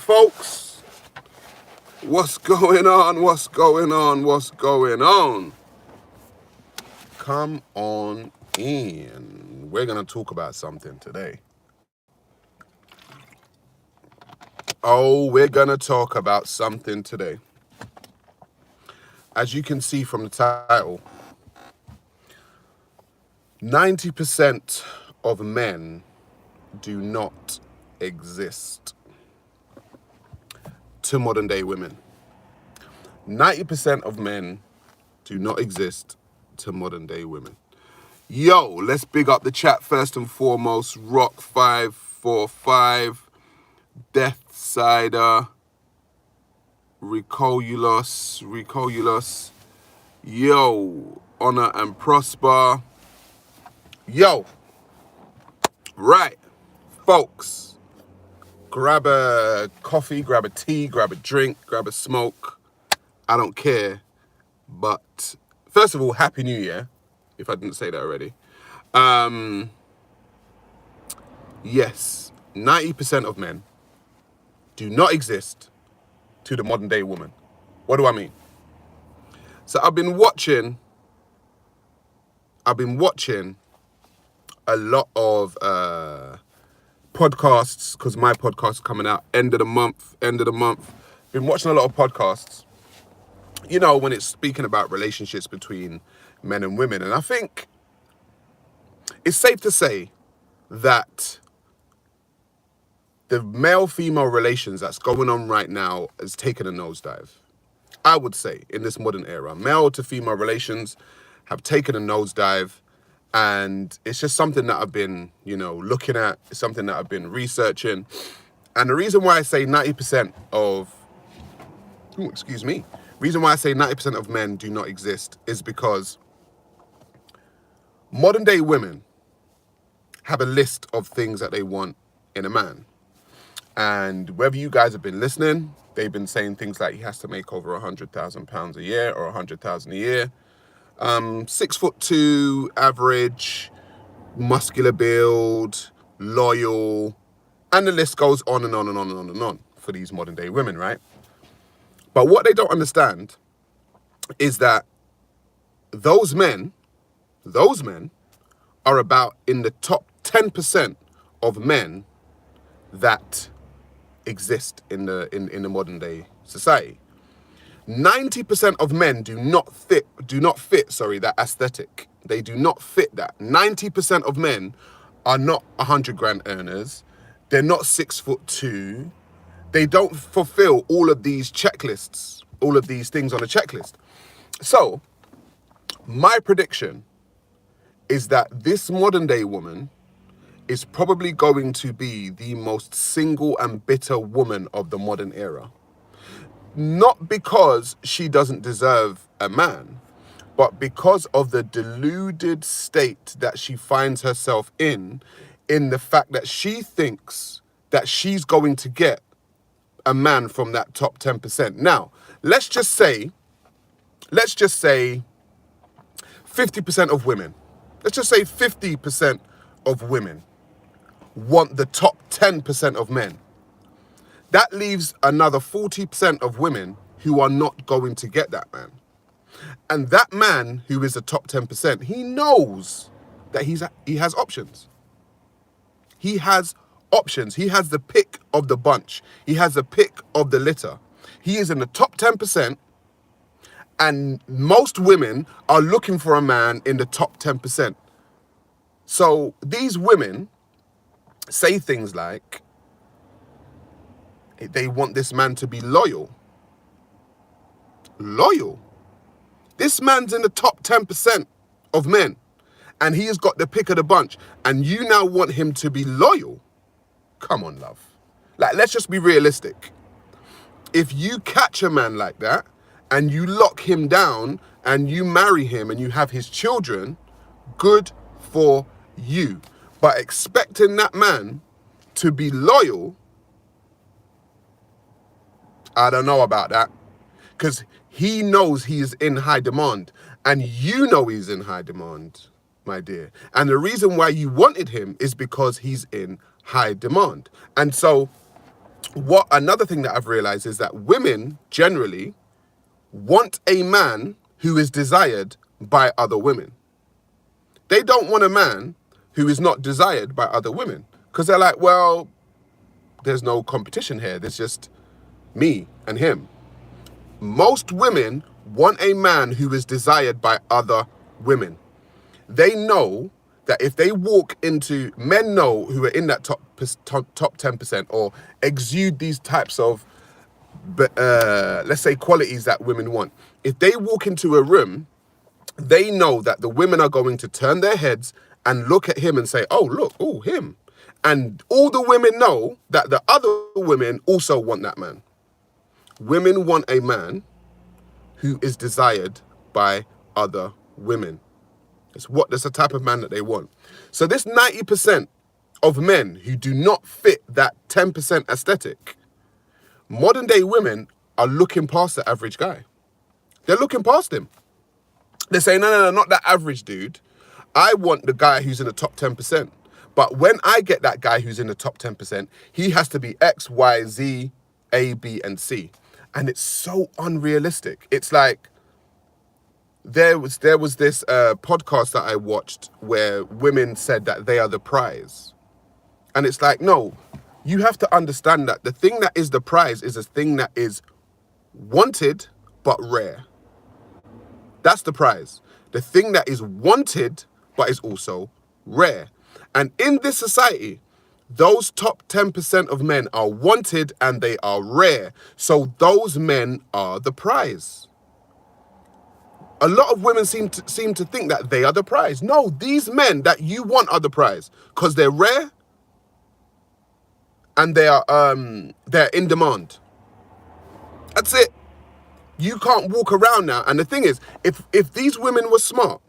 folks? What's going on? What's going on? What's going on? Come on in. We're going to talk about something today. We're going to talk about something today. As you can see from the title, 90% of men do not exist to modern day women. 90% of men do not exist to modern day women. Yo, let's big up the chat first and foremost. Rock545, Death Cider, Ricolulus. Yo, Honor and Prosper. Yo, right, folks. Grab a coffee, grab a tea, grab a drink, grab a smoke. I don't care. But first of all, Happy New Year, if I didn't say that already. Yes, 90% of men do not exist to the modern day woman. What do I mean? So I've been watching a lot of podcasts, because my podcast is coming out end of the month. Been watching a lot of podcasts, you know, when it's speaking about relationships between men and women. And I think it's safe to say that the male-female relations that's going on right now has taken a nosedive. I would say in this modern era, male to female relations have taken a nosedive. And it's just something that I've been, looking at. It's something that I've been researching. And the reason why I say 90% of men do not exist is because modern day women have a list of things that they want in a man. And whether you guys have been listening, they've been saying things like he has to make over £100,000 a year or £100,000 a year. 6'2", average, muscular build, loyal, and the list goes on and on and on and on and on for these modern day women, right? But what they don't understand is that those men are about in the top 10% of men that exist in the modern day society. 90% of men do not fit that aesthetic. They do not fit that. 90% of men are not 100 grand earners. They're not 6'2". They don't fulfill all of these checklists, all of these things on a checklist. So my prediction is that this modern day woman is probably going to be the most single and bitter woman of the modern era. Not because she doesn't deserve a man, but because of the deluded state that she finds herself in the fact that she thinks that she's going to get a man from that top 10%. Now, let's just say 50% of women, let's just say 50% of women want the top 10% of men. That leaves another 40% of women who are not going to get that man. And that man who is the top 10%, he knows that he has options. He has options. He has the pick of the bunch. He has the pick of the litter. He is in the top 10%, and most women are looking for a man in the top 10%. So these women say things like, they want this man to be loyal. Loyal? This man's in the top 10% of men, and he has got the pick of the bunch, and you now want him to be loyal? Come on, love. Like, let's just be realistic. If you catch a man like that, and you lock him down, and you marry him, and you have his children, good for you. But expecting that man to be loyal, I don't know about that, because he knows he is in high demand, and you know he's in high demand, my dear. And the reason why you wanted him is because he's in high demand. And so what another thing that I've realized is that women generally want a man who is desired by other women. They don't want a man who is not desired by other women, because they're like, well, there's no competition here. There's just me and him. Most women want a man who is desired by other women. They know that if they walk into, men know who are in that top 10% or exude these types of, let's say, qualities that women want. If they walk into a room, they know that the women are going to turn their heads and look at him and say, oh, look, oh, him. And all the women know that the other women also want that man. Women want a man who is desired by other women. That's the type of man that they want. So this 90% of men who do not fit that 10% aesthetic, modern day women are looking past the average guy. They're looking past him. They're saying, no, not that average dude. I want the guy who's in the top 10%. But when I get that guy who's in the top 10%, he has to be X, Y, Z, A, B, and C. And it's so unrealistic. It's like, there was this podcast that I watched where women said that they are the prize. And it's like, no, you have to understand that the thing that is the prize is a thing that is wanted but rare. That's the prize. The thing that is wanted but is also rare. And in this society, those top 10% of men are wanted and they are rare. So those men are the prize. A lot of women seem to think that they are the prize. No, these men that you want are the prize because they're rare and they're in demand. That's it. You can't walk around now. And the thing is, if these women were smart,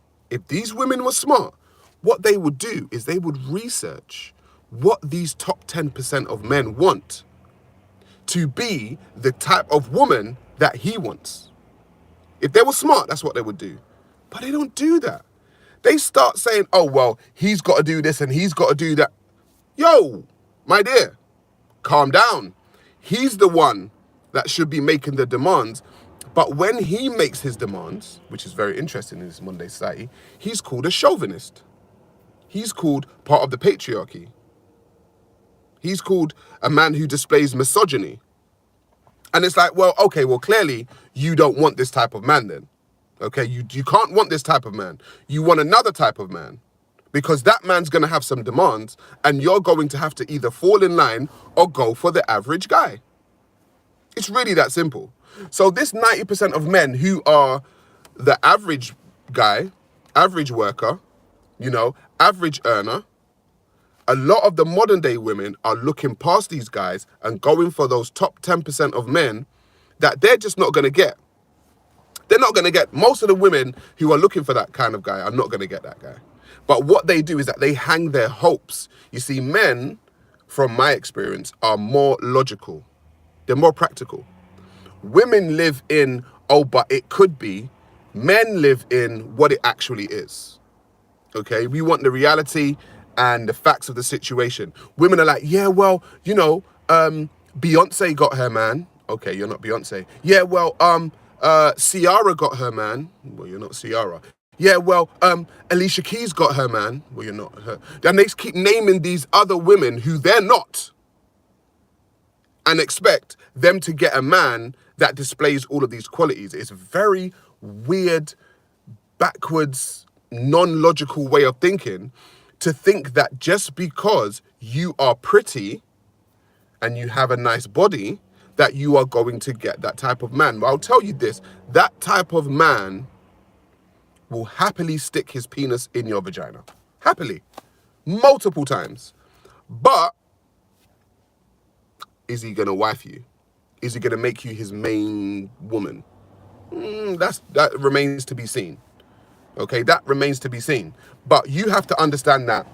what they would do is they would research what these top 10% of men want to be the type of woman that he wants. If they were smart, that's what they would do. But they don't do that. They start saying, oh, well, he's got to do this and he's got to do that. Yo, my dear, calm down. He's the one that should be making the demands. But when he makes his demands, which is very interesting in this modern day society, he's called a chauvinist. He's called part of the patriarchy. He's called a man who displays misogyny. And it's like, well, okay, well, clearly you don't want this type of man then. Okay, you can't want this type of man. You want another type of man because that man's going to have some demands and you're going to have to either fall in line or go for the average guy. It's really that simple. So this 90% of men who are the average guy, average worker, average earner, a lot of the modern day women are looking past these guys and going for those top 10% of men that they're just not going to get. They're not going to get. Most of the women who are looking for that kind of guy are not going to get that guy. But what they do is that they hang their hopes. You see, men, from my experience, are more logical. They're more practical. Women live in, oh, but it could be. Men live in what it actually is. Okay? We want the reality and the facts of the situation. Women are like, yeah, well, Beyonce got her man. Okay, you're not Beyonce. Yeah, well, Ciara got her man. Well, you're not Ciara. Yeah, well, Alicia Keys got her man. Well, you're not her. And they keep naming these other women who they're not and expect them to get a man that displays all of these qualities. It's a very weird, backwards, non-logical way of thinking to think that just because you are pretty and you have a nice body, that you are going to get that type of man. But I'll tell you this, that type of man will happily stick his penis in your vagina. Happily. Multiple times. But is he going to wife you? Is he going to make you his main woman? That remains to be seen. Okay, that remains to be seen. But you have to understand that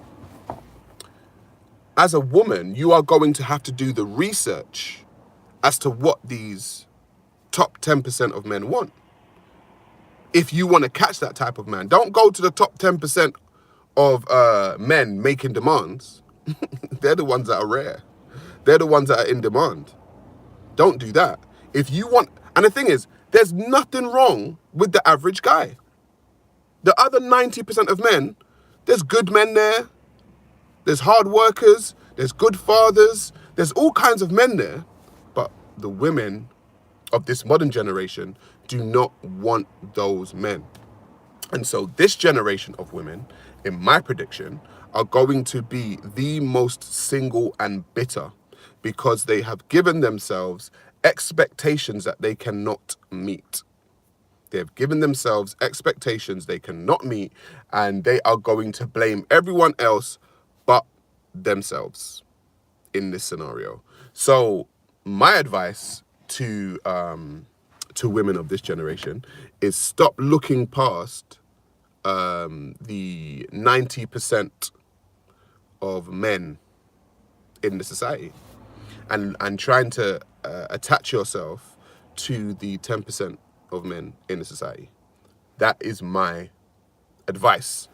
as a woman, you are going to have to do the research as to what these top 10% of men want. If you want to catch that type of man, don't go to the top 10% of men making demands. They're the ones that are rare. They're the ones that are in demand. Don't do that. If you want, and the thing is, there's nothing wrong with the average guy. The other 90% of men, there's good men there. There's hard workers. There's good fathers. There's all kinds of men there. But the women of this modern generation do not want those men. And so this generation of women, in my prediction, are going to be the most single and bitter because they have given themselves expectations that they cannot meet. They have given themselves expectations they cannot meet, and they are going to blame everyone else but themselves in this scenario. So my advice to women of this generation is stop looking past the 90% of men in the society and trying to attach yourself to the 10% of men in the society. That is my advice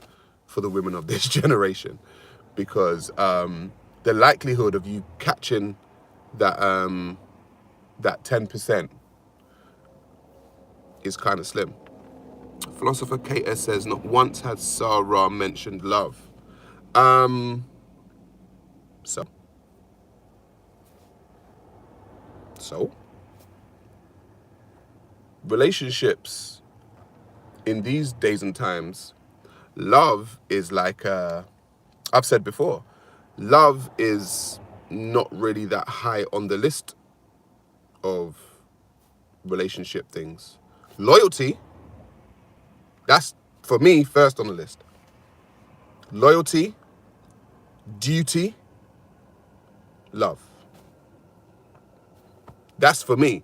for the women of this generation, because the likelihood of you catching that 10% is kind of slim. Philosopher KS says, not once had Sarah mentioned love. So relationships in these days and times, love is like, I've said before, love is not really that high on the list of relationship things. Loyalty, that's for me first on the list. Loyalty, duty, love. That's for me,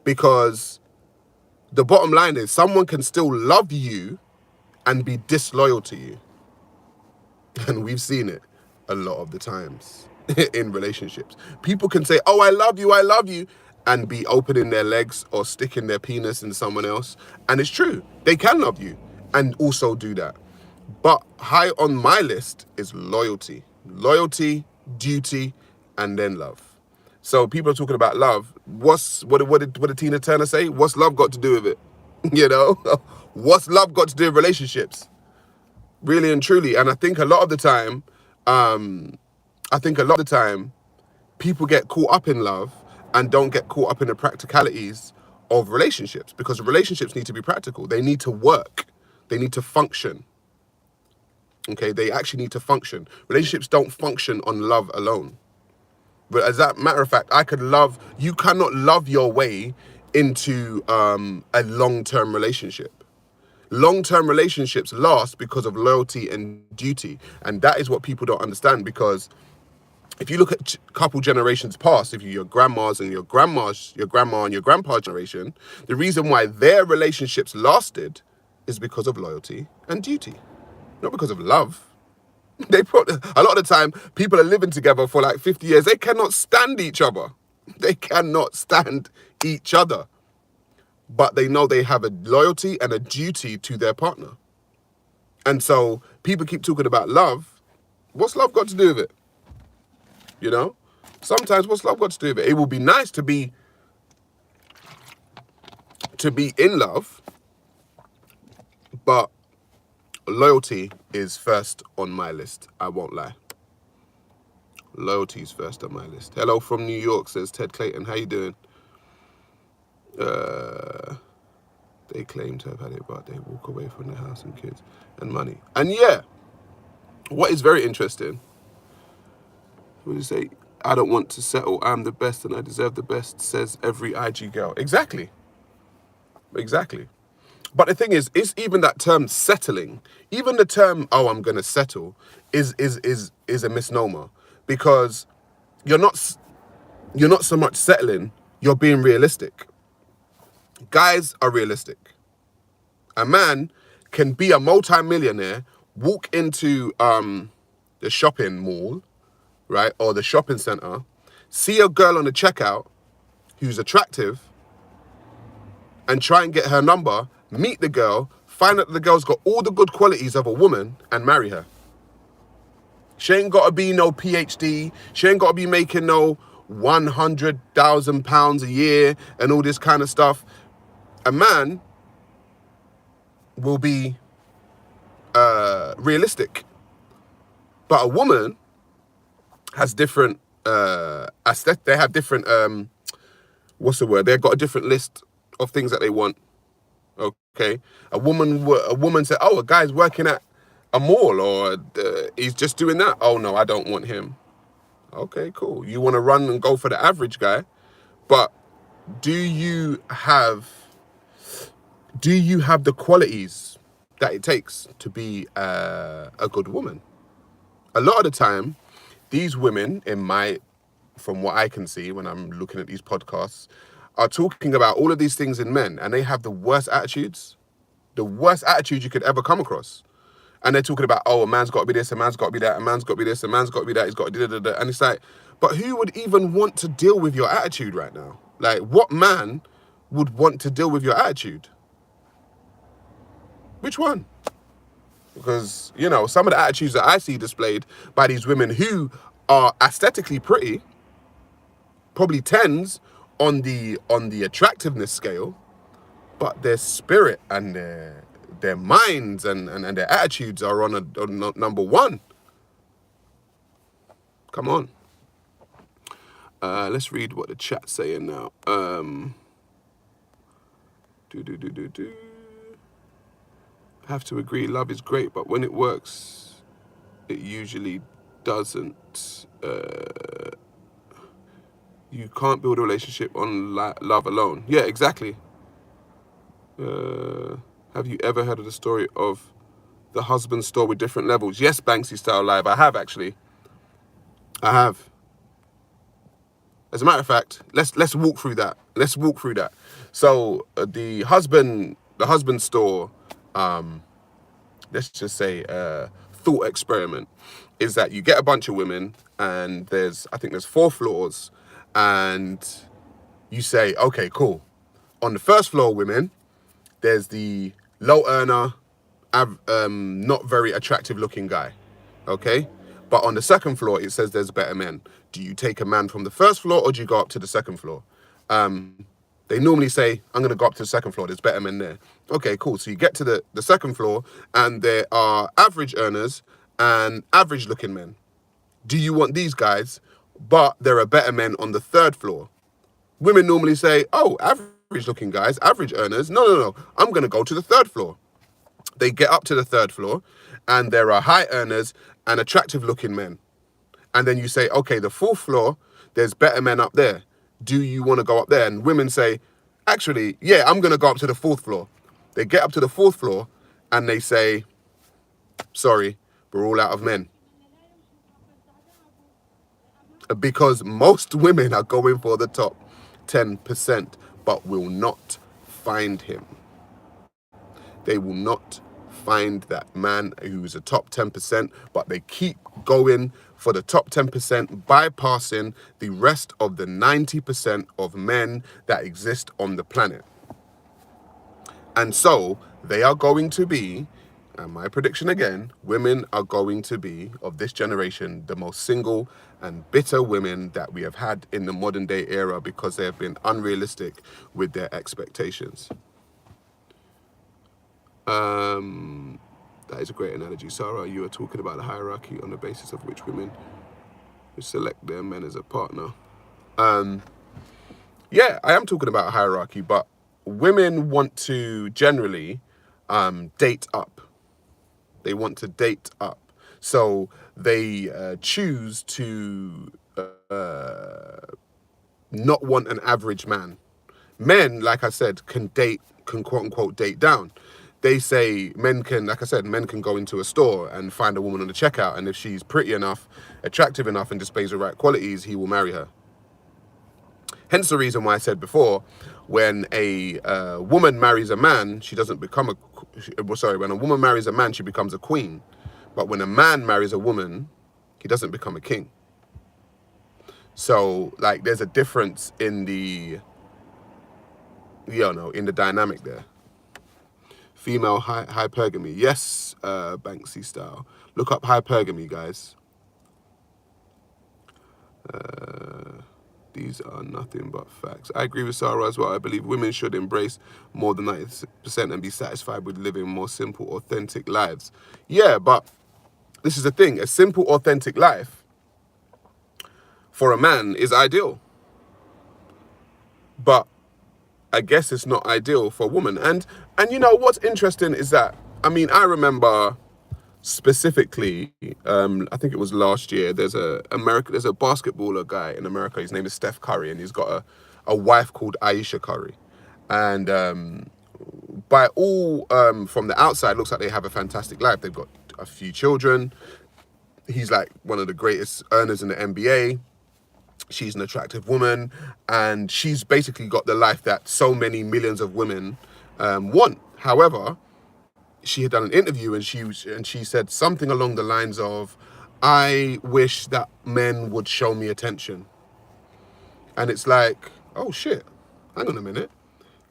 because the bottom line is someone can still love you and be disloyal to you. And we've seen it a lot of the times in relationships. People can say, oh, I love you, and be opening their legs or sticking their penis in someone else. And it's true, they can love you and also do that. But high on my list is loyalty. Loyalty, duty, and then love. So people are talking about love. What did Tina Turner say? What's love got to do with it? You know? What's love got to do with relationships? Really and truly. And I think a lot of the time, people get caught up in love and don't get caught up in the practicalities of relationships, because relationships need to be practical. They need to work. They need to function. Okay, they actually need to function. Relationships don't function on love alone. But as a matter of fact, you cannot love your way into a long-term relationship. Long-term relationships last because of loyalty and duty. And that is what people don't understand, because if you look at couple generations past, if your grandma's and your grandma and your grandpa's generation, the reason why their relationships lasted is because of loyalty and duty, not because of love. A lot of the time, people are living together for like 50 years. They cannot stand each other. They cannot stand each other. But they know they have a loyalty and a duty to their partner. And so people keep talking about love. What's love got to do with it? You know? Sometimes what's love got to do with it? It will be nice to be in love, but loyalty is first on my list. I won't lie. Loyalty is first on my list. Hello from New York, says Ted Clayton. How you doing? They claim to have had it, but they walk away from their house and kids and money. And yeah, what is very interesting, what do you say? I don't want to settle. I'm the best and I deserve the best, says every IG girl. Exactly. But the thing is, it's even that term settling, even the term, oh, I'm going to settle, is a misnomer, because you're not so much settling, you're being realistic. Guys are realistic. A man can be a multi-millionaire, walk into the shopping mall, right, or the shopping center, see a girl on the checkout who's attractive, and try and get her number, meet the girl, find out that the girl's got all the good qualities of a woman, and marry her. She ain't got to be no PhD. She ain't got to be making no £100,000 a year and all this kind of stuff. A man will be realistic, but a woman has different aesthetic. They have different what's the word? They've got a different list of things that they want. Okay, a woman said, "Oh, a guy's working at a mall, or he's just doing that. Oh no, I don't want him." Okay, cool. You want to run and go for the average guy, but do you have the qualities that it takes to be a good woman? A lot of the time, these women, from what I can see when I'm looking at these podcasts, are talking about all of these things in men, and they have the worst attitudes you could ever come across. And they're talking about, oh, a man's got to be this, a man's got to be that, a man's got to be this, a man's got to be that, he's got to da da da. And it's like, but who would even want to deal with your attitude right now? Like, what man would want to deal with your attitude? Which one? Because, you know, some of the attitudes that I see displayed by these women who are aesthetically pretty, probably tens on the attractiveness scale, but their spirit and their minds and their attitudes are on number one. Come on. Let's read what the chat's saying now. Have to agree, love is great, but when it works, it usually doesn't. You can't build a relationship on love alone. Yeah, exactly. Have you ever heard of the story of the husband store with different levels? Yes, Banksy Style Live. I have, actually. I have. As a matter of fact, let's walk through that. Let's walk through that. So the husband store, let's just say thought experiment, is that you get a bunch of women, and I think there's 4 floors, and you say, okay, cool. On the first floor, women, there's the low earner, not very attractive looking guy, okay? But on the second floor, it says there's better men. Do you take a man from the first floor, or do you go up to the second floor? They normally say, I'm going to go up to the second floor, there's better men there. Okay, cool. So you get to the second floor, and there are average earners and average looking men. Do you want these guys? But there are better men on the third floor. Women normally say, oh, average looking guys, average earners. No. I'm going to go to the third floor. They get up to the third floor, and there are high earners and attractive looking men. And then you say, okay, the fourth floor, there's better men up there. Do you want to go up there? And women say, actually, yeah, I'm going to go up to the fourth floor. They get up to the fourth floor, and they say, sorry, we're all out of men. Because most women are going for the top 10%, but will not find him. They will not find that man who's a top 10%, but they keep going for the top 10%, bypassing the rest of the 90% of men that exist on the planet. And so they are going to be, and my prediction again, women are going to be, of this generation, the most single and bitter women that we have had in the modern day era, because they have been unrealistic with their expectations. That is a great analogy, Sarah. You are talking about the hierarchy on the basis of which women select their men as a partner. Yeah, I am talking about a hierarchy, but women want to generally date up. They want to date up. So they choose to not want an average man. Men, like I said, can quote unquote date down. They say men can go into a store and find a woman on the checkout, and if she's pretty enough, attractive enough, and displays the right qualities, he will marry her. Hence the reason why I said before, when a woman marries a man, she doesn't become when a woman marries a man, she becomes a queen. But when a man marries a woman, he doesn't become a king. So, like, there's a difference in the dynamic there. Female hypergamy. Yes, Banksy Style. Look up hypergamy, guys. These are nothing but facts. I agree with Sarah as well. I believe women should embrace more than 90% and be satisfied with living more simple, authentic lives. Yeah, but this is the thing. A simple, authentic life for a man is ideal. But I guess it's not ideal for a woman. And you know, what's interesting is that, I mean, I remember specifically, I think it was last year, there's a basketballer guy in America, his name is Steph Curry, and he's got a wife called Ayesha Curry. And by all, from the outside, looks like they have a fantastic life. They've got a few children. He's like one of the greatest earners in the NBA. She's an attractive woman, and she's basically got the life that so many millions of women want. However, she had done an interview, and she said something along the lines of, "I wish that men would show me attention." And it's like, oh shit, hang on a minute.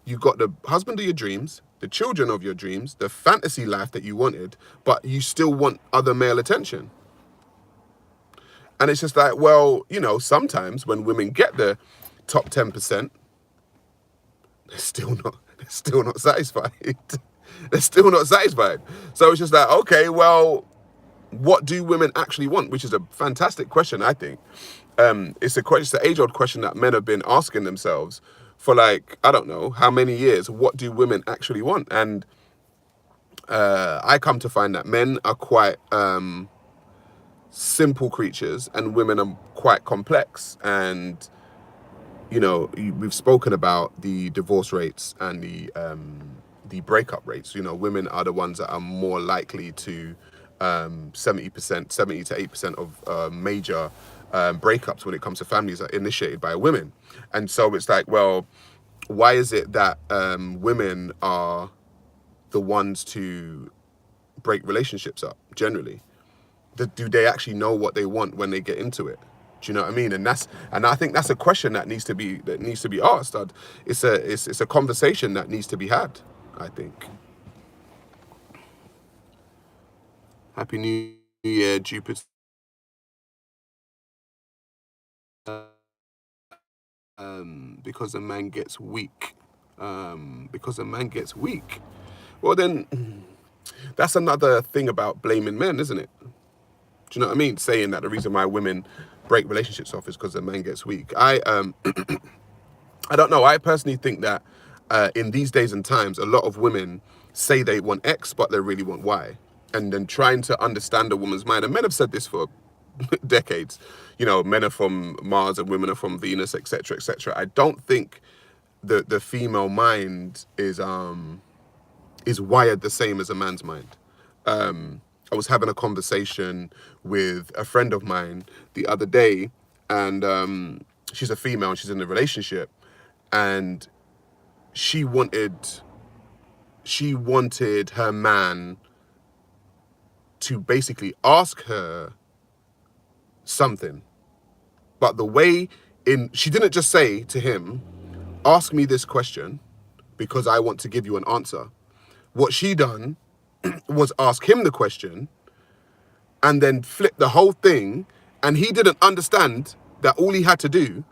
You got the husband of your dreams, the children of your dreams, the fantasy life that you wanted, but you still want other male attention. And it's just like, well, you know, sometimes when women get the top 10%, they're still not satisfied. They're still not satisfied. So it's just like, okay, well, what do women actually want? Which is a fantastic question, I think. It's an age-old question that men have been asking themselves for, like, I don't know how many years. What do women actually want? And I come to find that men are quite simple creatures and women are quite complex. And, you know, we've spoken about the divorce rates and the breakup rates. You know, women are the ones that are more likely to 70 to 8% of major breakups when it comes to families are initiated by women. And so it's like, well, why is it that women are the ones to break relationships up generally? Do they actually know what they want when they get into it? Do you know what I mean? And I think that's a question that needs to be asked. It's a conversation that needs to be had, I think. Happy New Year, Jupiter. Because a man gets weak. Because a man gets weak. Well, then that's another thing about blaming men, isn't it? Do you know what I mean? Saying that the reason why women break relationships off is because the man gets weak. I don't know. I personally think that in these days and times, a lot of women say they want X, but they really want Y. And then trying to understand a woman's mind. And men have said this for decades. You know, men are from Mars and women are from Venus, etc., etc. I don't think the female mind is wired the same as a man's mind. I was having a conversation with a friend of mine the other day, and she's a female and she's in a relationship, and she wanted her man to basically ask her something. But the way she didn't just say to him, ask me this question because I want to give you an answer. What she done was ask him the question and then flip the whole thing, and he didn't understand that all he had to do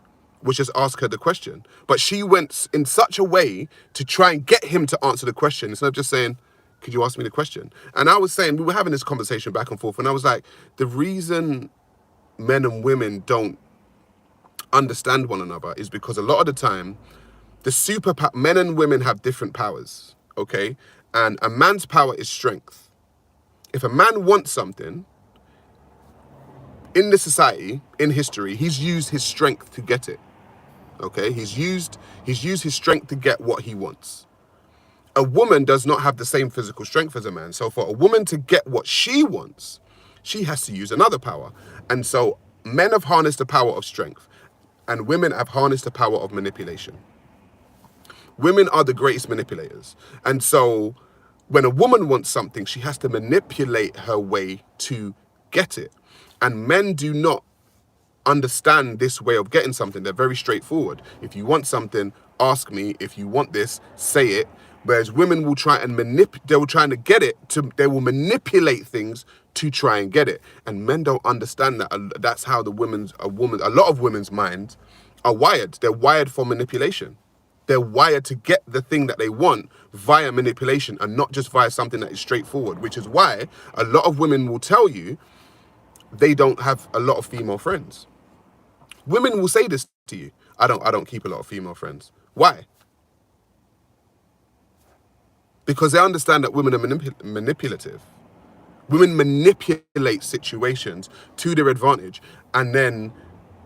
was just ask her the question. But she went in such a way to try and get him to answer the question instead of just saying, could you ask me the question? And I was saying, we were having this conversation back and forth, and I was like, the reason men and women don't understand one another is because a lot of the time, men and women have different powers, okay? And a man's power is strength. If a man wants something, in this society, in history, he's used his strength to get it, okay? He's used his strength to get what he wants. A woman does not have the same physical strength as a man. So for a woman to get what she wants, she has to use another power. And so men have harnessed the power of strength, and women have harnessed the power of manipulation. Women are the greatest manipulators. And so when a woman wants something, she has to manipulate her way to get it. And men do not understand this way of getting something. They're very straightforward. If you want something, ask me. If you want this, say it. Whereas women will try and they will try to get it, they will manipulate things to try and get it. And men don't understand that. That's how a lot of women's minds are wired. They're wired for manipulation. They're wired to get the thing that they want via manipulation and not just via something that is straightforward, which is why a lot of women will tell you they don't have a lot of female friends. Women will say this to you. I don't keep a lot of female friends. Why? Because they understand that women are manipulative. Women manipulate situations to their advantage, and then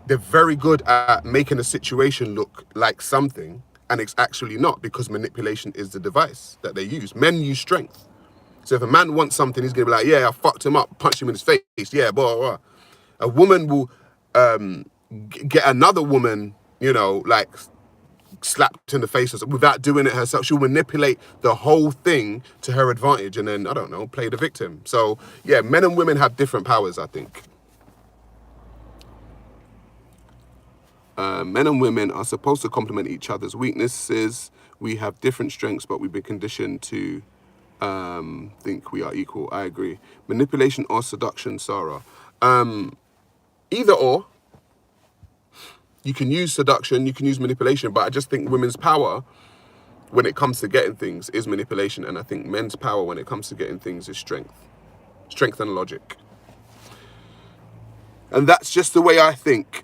they're very good at making a situation look like something, and it's actually not, because manipulation is the device that they use. Men use strength. So if a man wants something, he's going to be like, yeah, I fucked him up, punch him in his face, yeah, blah, blah, blah. A woman will get another woman, you know, like slapped in the face without doing it herself. She'll manipulate the whole thing to her advantage and then, I don't know, play the victim. So yeah, men and women have different powers, I think. Men and women are supposed to complement each other's weaknesses. We have different strengths, but we've been conditioned to think we are equal. I agree. Manipulation or seduction, Sarah? Either or. You can use seduction, you can use manipulation, but I just think women's power when it comes to getting things is manipulation, and I think men's power when it comes to getting things is strength. Strength and logic. And that's just the way I think.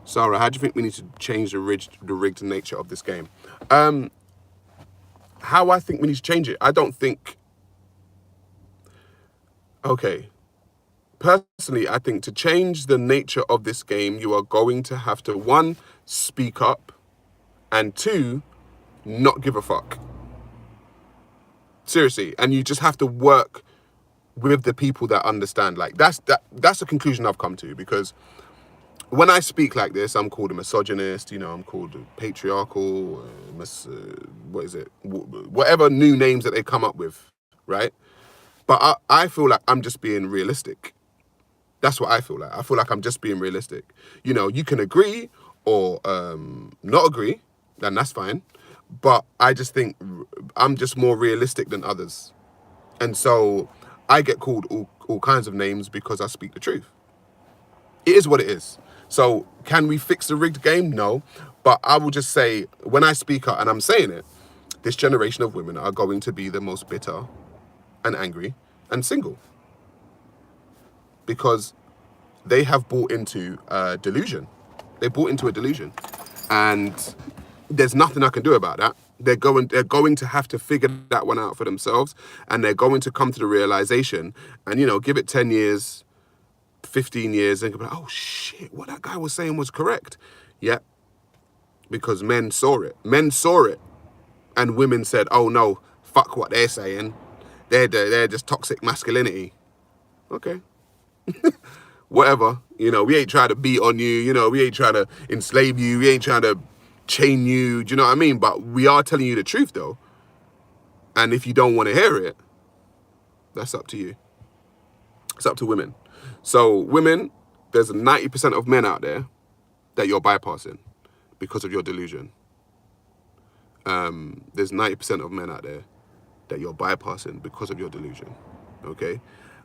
Sarah, how do you think we need to change the rigged nature of this game? How I think we need to change it? I don't think... Okay. Personally, I think to change the nature of this game, you are going to have to, 1, speak up, and 2, not give a fuck. Seriously. And you just have to work with the people that understand. Like, that's the conclusion I've come to, because when I speak like this, I'm called a misogynist, you know, I'm called patriarchal, what is it? Whatever new names that they come up with, right? But I feel like I'm just being realistic. That's what I feel like. I feel like I'm just being realistic. You know, you can agree or not agree, then that's fine. But I just think I'm just more realistic than others. And so I get called all kinds of names because I speak the truth. It is what it is. So can we fix the rigged game? No. But I will just say, when I speak up, and I'm saying it, this generation of women are going to be the most bitter and angry and single. Because they have bought into a delusion. They bought into a delusion. And there's nothing I can do about that. They're going to have to figure that one out for themselves. And they're going to come to the realization and, you know, give it 10 years, 15 years, and go, oh shit, what that guy was saying was correct. Yeah. Because men saw it. Men saw it. And women said, oh no, fuck what they're saying. They're just toxic masculinity. Okay. Whatever, you know, we ain't trying to beat on you, you know, we ain't trying to enslave you, we ain't trying to chain you, do you know what I mean? But we are telling you the truth though. And if you don't want to hear it, that's up to you. It's up to women. So women, there's 90% of men out there that you're bypassing because of your delusion. There's 90% of men out there that you're bypassing because of your delusion, okay?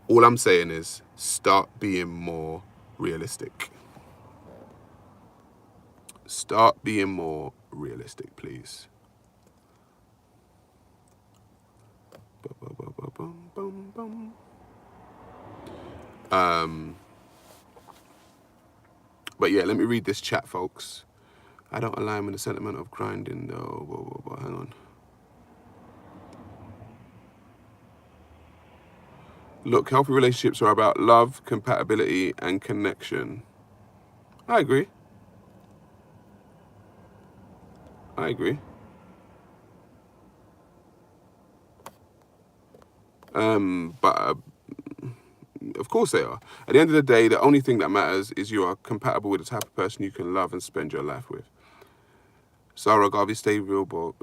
All I'm saying is start being more realistic. Start being more realistic, please. But yeah, let me read this chat, folks. I don't align with the sentiment of grinding, though. Hang on. Look, healthy relationships are about love, compatibility, and connection. I agree. I agree. But of course they are. At the end of the day, the only thing that matters is you are compatible with the type of person you can love and spend your life with. Sarah Garvey, stay real, bro,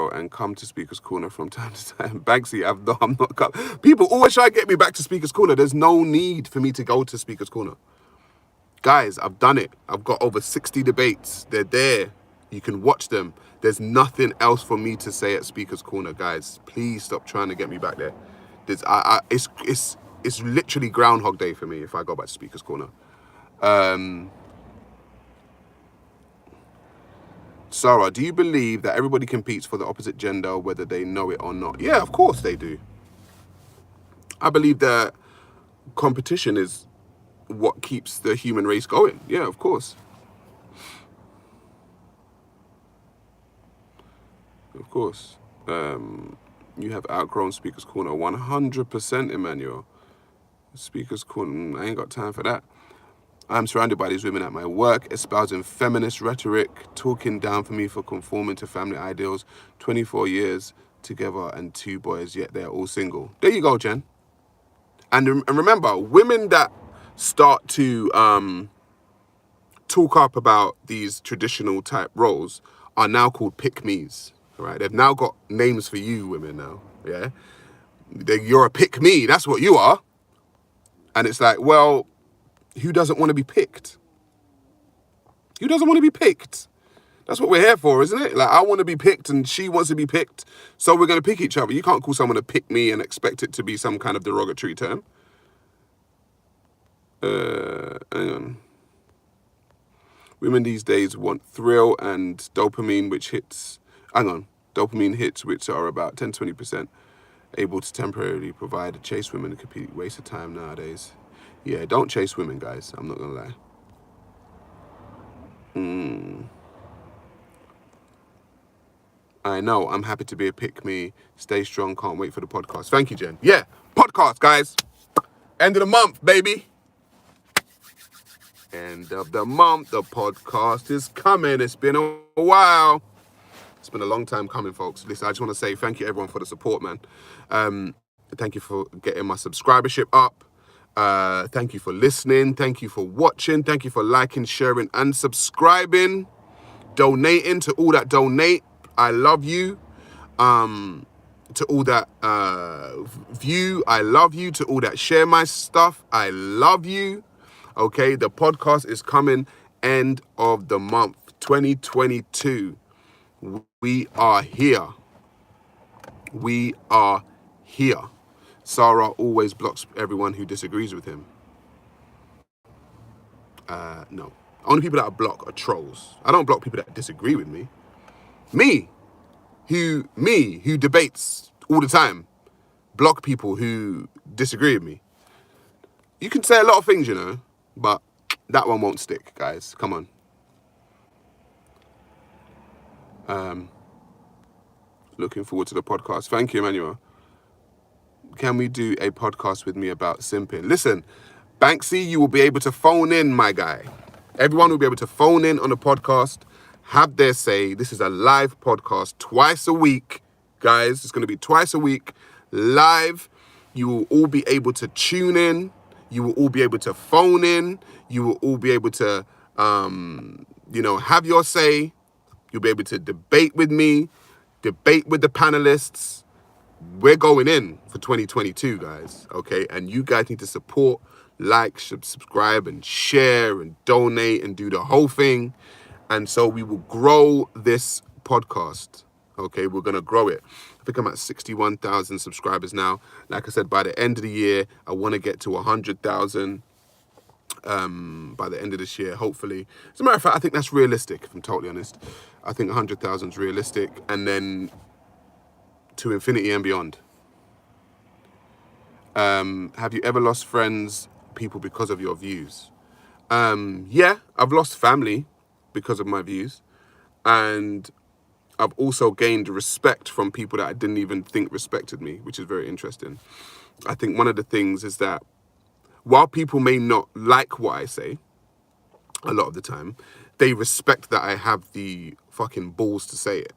and come to Speaker's Corner from time to time. Bagsy, I'm not come. People always try to get me back to Speaker's Corner. There's no need for me to go to Speaker's Corner. Guys, I've done it. I've got over 60 debates. They're there. You can watch them. There's nothing else for me to say at Speaker's Corner, guys. Please stop trying to get me back there. it's literally Groundhog Day for me if I go back to Speaker's Corner. Sarah, do you believe that everybody competes for the opposite gender, whether they know it or not? Yeah, of course they do. I believe that competition is what keeps the human race going. Yeah, of course. Of course. You have outgrown Speaker's Corner 100%, Emmanuel. Speaker's Corner, I ain't got time for that. I'm surrounded by these women at my work, espousing feminist rhetoric, talking down for me for conforming to family ideals. 24 years together and 2 boys, yet they're all single. There you go, Jen. And remember, women that start to talk up about these traditional type roles are now called pick-me's, right? They've now got names for you women now, yeah? You're a pick-me, that's what you are. And it's like, well, who doesn't want to be picked? Who doesn't want to be picked? That's what we're here for, isn't it? Like, I want to be picked and she wants to be picked, so we're going to pick each other. You can't call someone a pick-me and expect it to be some kind of derogatory term. Hang on. Women these days want thrill and dopamine, which hits... Hang on. Dopamine hits, which are about 10-20%, able to temporarily provide a chase women, a complete waste of time nowadays. Yeah, don't chase women, guys. I'm not going to lie. I know. I'm happy to be a pick-me. Stay strong. Can't wait for the podcast. Thank you, Jen. Yeah, podcast, guys. End of the month, baby. End of the month. The podcast is coming. It's been a while. It's been a long time coming, folks. Listen, I just want to say thank you, everyone, for the support, man. Thank you for getting my subscribership up. Thank you for listening. Thank you for watching. Thank you for liking, sharing, and subscribing. Donating to all that donate. I love you. To all that view, I love you. To all that share my stuff, I love you. Okay, the podcast is coming end of the month, 2022. We are here. We are here. Sarah always blocks everyone who disagrees with him. No. Only people that I block are trolls. I don't block people that disagree with me. Me, who debates all the time, block people who disagree with me. You can say a lot of things, you know, but that one won't stick, guys. Come on. Looking forward to the podcast. Thank you, Emmanuel. Can we do a podcast with me about simping? Listen, Banksy, you will be able to phone in, my guy. Everyone will be able to phone in on the podcast, have their say. This is a live podcast twice a week, guys. It's going to be twice a week, live. You will all be able to tune in. You will all be able to phone in. You will all be able to, have your say. You'll be able to debate with me, debate with the panelists. We're going in for 2022, guys, okay? And you guys need to support, like, subscribe, and share, and donate, and do the whole thing. And so we will grow this podcast, okay? We're going to grow it. I think I'm at 61,000 subscribers now. Like I said, by the end of the year, I want to get to 100,000 by the end of this year, hopefully. As a matter of fact, I think that's realistic, if I'm totally honest. I think 100,000 is realistic. And then to infinity and beyond. Have you ever lost friends, people, because of your views? Yeah, I've lost family because of my views. And I've also gained respect from people that I didn't even think respected me, which is very interesting. I think one of the things is that while people may not like what I say, a lot of the time, they respect that I have the fucking balls to say it.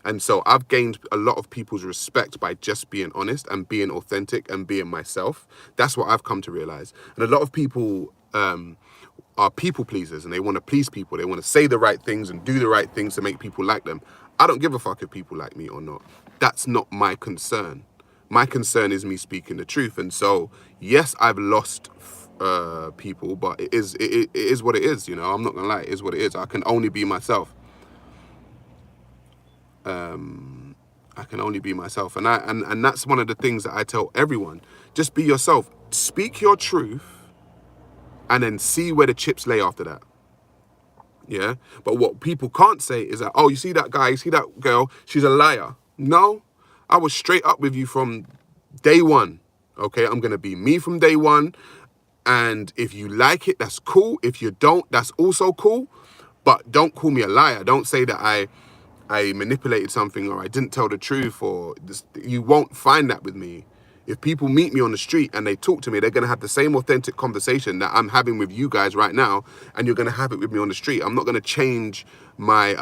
And so I've gained a lot of people's respect by just being honest and being authentic and being myself. That's what I've come to realize. And a lot of people are people pleasers and they want to please people. They want to say the right things and do the right things to make people like them. I don't give a fuck if people like me or not. That's not my concern. My concern is me speaking the truth. And so, yes, I've lost people, but it is what it is, you know. I'm not gonna lie, it is what it is. I can only be myself. I can only be myself, and that's one of the things that I tell everyone. Just be yourself. speak your truth and then see where the chips lay after that. Yeah? But what people can't say is that, oh, you see that guy, you see that girl, she's a liar. No, I was straight up with you from day one. Okay, I'm going to be me from day one. And if you like it, that's cool. If you don't, that's also cool. But don't call me a liar. Don't say that I manipulated something or I didn't tell the truth, or this, you won't find that with me. If people meet me on the street and they talk to me, they're going to have the same authentic conversation that I'm having with you guys right now, and you're going to have it with me on the street. I'm not going to change my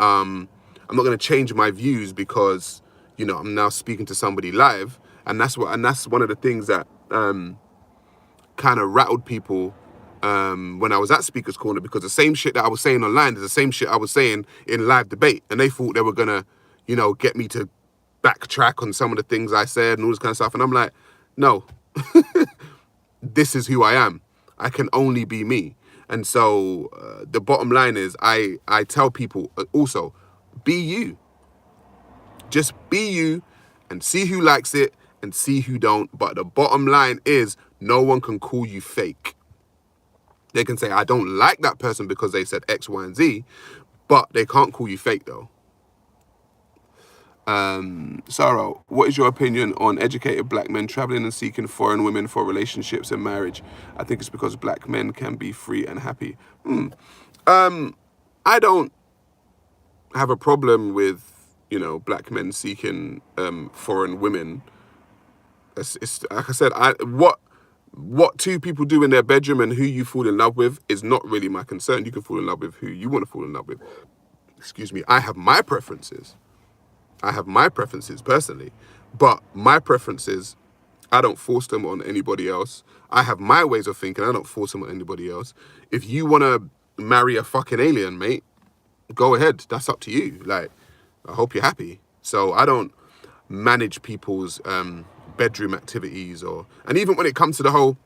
views because, you know, I'm now speaking to somebody live, and that's one of the things that kind of rattled people when I was at Speaker's Corner, because the same shit that I was saying online is the same shit I was saying in live debate, and they thought they were gonna, you know, get me to backtrack on some of the things I said and all this kind of stuff, and I'm like, no, this is who I am. I can only be me. And so the bottom line is, I tell people also, be you. Just be you and see who likes it and see who don't. But the bottom line is, no one can call you fake. They can say, I don't like that person because they said X, Y, and Z, but they can't call you fake though. Sarah, what is your opinion on educated black men traveling and seeking foreign women for relationships and marriage? I think it's because black men can be free and happy. I don't have a problem with, you know, black men seeking foreign women. It's like I said, what two people do in their bedroom and who you fall in love with is not really my concern. You can fall in love with who you want to fall in love with. Excuse me. I have my preferences personally, but my preferences, I don't force them on anybody else. I have my ways of thinking. I don't force them on anybody else. If you want to marry a fucking alien, mate, go ahead. That's up to you. Like, I hope you're happy. So I don't manage people's bedroom activities, and even when it comes to the whole,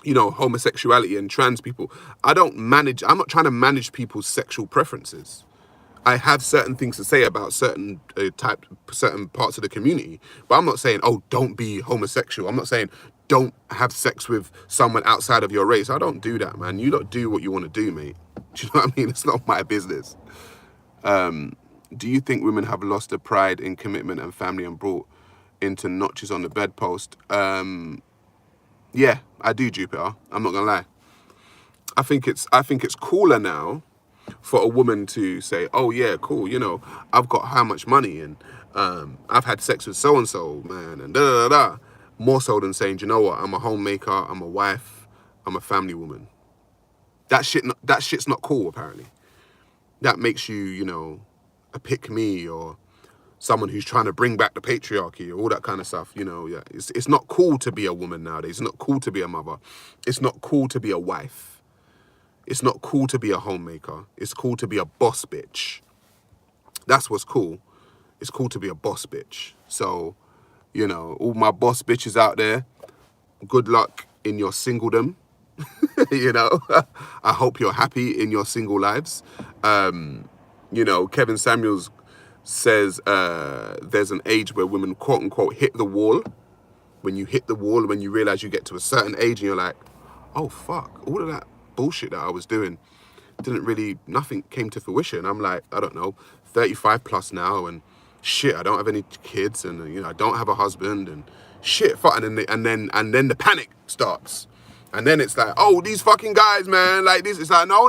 you know, homosexuality and trans people, I'm not trying to manage people's sexual preferences. I have certain things to say about certain parts of the community, but I'm not saying, oh, don't be homosexual. I'm not saying don't have sex with someone outside of your race. I don't do that, man. You don't do what you want to do, mate. Do you know what I mean? It's not my business. Do you think women have lost their pride in commitment and family and brought into notches on the bedpost? Yeah, I do, Jupiter. I'm not gonna lie. I think it's cooler now for a woman to say, oh yeah, cool, you know, I've got how much money and I've had sex with so-and-so, man, and da-da-da-da. More so than saying, you know what, I'm a homemaker, I'm a wife, I'm a family woman. That shit's not cool, apparently. That makes you, you know, a pick-me or someone who's trying to bring back the patriarchy or all that kind of stuff, you know. Yeah, it's not cool to be a woman nowadays. It's not cool to be a mother. It's not cool to be a wife. It's not cool to be a homemaker. It's cool to be a boss bitch. That's what's cool. It's cool to be a boss bitch. So, you know, all my boss bitches out there, good luck in your singledom. You know, I hope you're happy in your single lives. You know, Kevin Samuels says there's an age where women, quote unquote, hit the wall. When you hit the wall, when you realize you get to a certain age and you're like, oh, fuck, all of that bullshit that I was doing nothing came to fruition. I'm like, I don't know, 35 plus now, and shit, I don't have any kids, and you know, I don't have a husband, and shit, fuck, and then the panic starts, and then it's like, oh, these fucking guys, man, like this. It's like, no.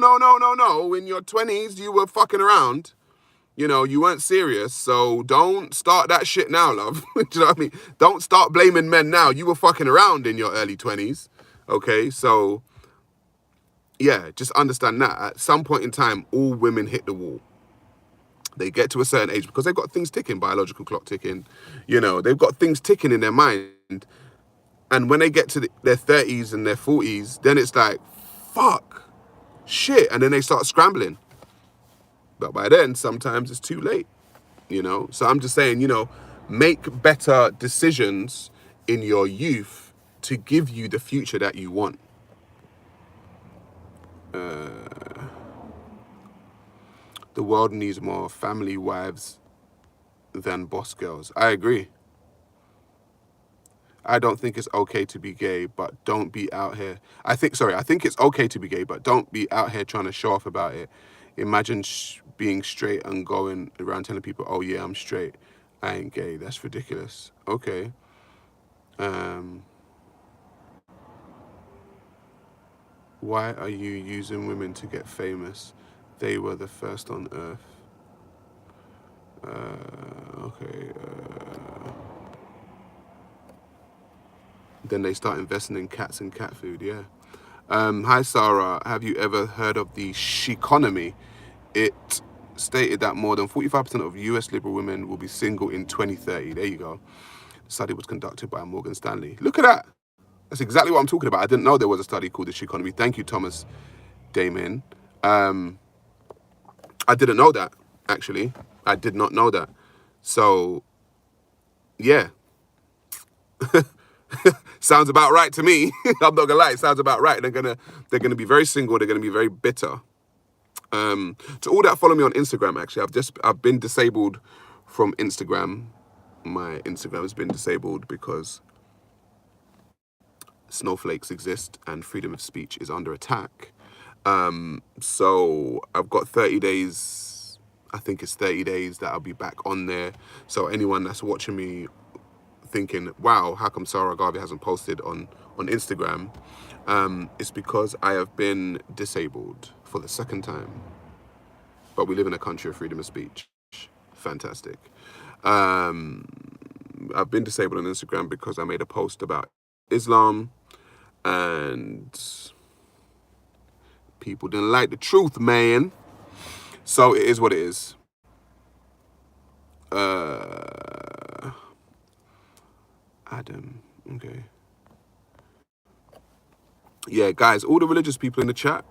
In your 20s, you were fucking around. You know, you weren't serious, so don't start that shit now, love. Do you know what I mean? Don't start blaming men now. You were fucking around in your early 20s, okay? So yeah, just understand that at some point in time, all women hit the wall. They get to a certain age because they've got things ticking, biological clock ticking. You know, they've got things ticking in their mind. And when they get to their 30s and their 40s, then it's like, fuck, shit. And then they start scrambling. But by then, sometimes it's too late, you know? So I'm just saying, you know, make better decisions in your youth to give you the future that you want. The world needs more family wives than boss girls. I agree. I don't think it's okay to be gay, but don't be out here. I think it's okay to be gay, but don't be out here trying to show off about it. Imagine being straight and going around telling people, oh yeah, I'm straight, I ain't gay. That's ridiculous. Okay. Why are you using women to get famous? They were the first on earth. Okay. Then they start investing in cats and cat food, yeah. Hi, Sarah. Have you ever heard of the Sheconomy? It stated that more than 45% of US liberal women will be single in 2030. There you go. The study was conducted by Morgan Stanley. Look at that. That's exactly what I'm talking about. I didn't know there was a study called the Sheconomy. Thank you, Thomas Damon. I didn't know that, actually. I did not know that. So, yeah. Sounds about right to me. I'm not gonna lie, it sounds about right. They're gonna be very single, they're gonna be very bitter. To all that follow me on Instagram, actually, I've been disabled from Instagram. My Instagram has been disabled because snowflakes exist and freedom of speech is under attack. So I've got 30 days, I think it's 30 days that I'll be back on there. So anyone that's watching me thinking, wow, how come Sarah Garvey hasn't posted on Instagram? It's because I have been disabled for the second time. But we live in a country of freedom of speech. Fantastic. I've been disabled on Instagram because I made a post about Islam and people didn't like the truth, man. So it is what it is. Adam, okay. Yeah, guys, all the religious people in the chat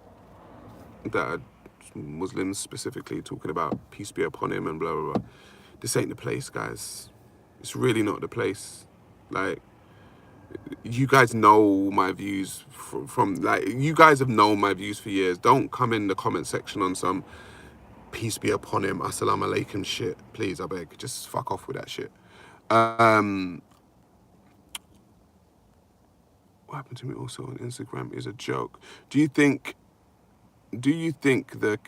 that are Muslims specifically talking about peace be upon him and blah, blah, blah. This ain't the place, guys. It's really not the place. Like, you guys know my views from like, you guys have known my views for years. Don't come in the comment section on some peace be upon him, assalamu alaikum shit. Please, I beg, just fuck off with that shit. What happened to me also on Instagram is a joke. Do you think the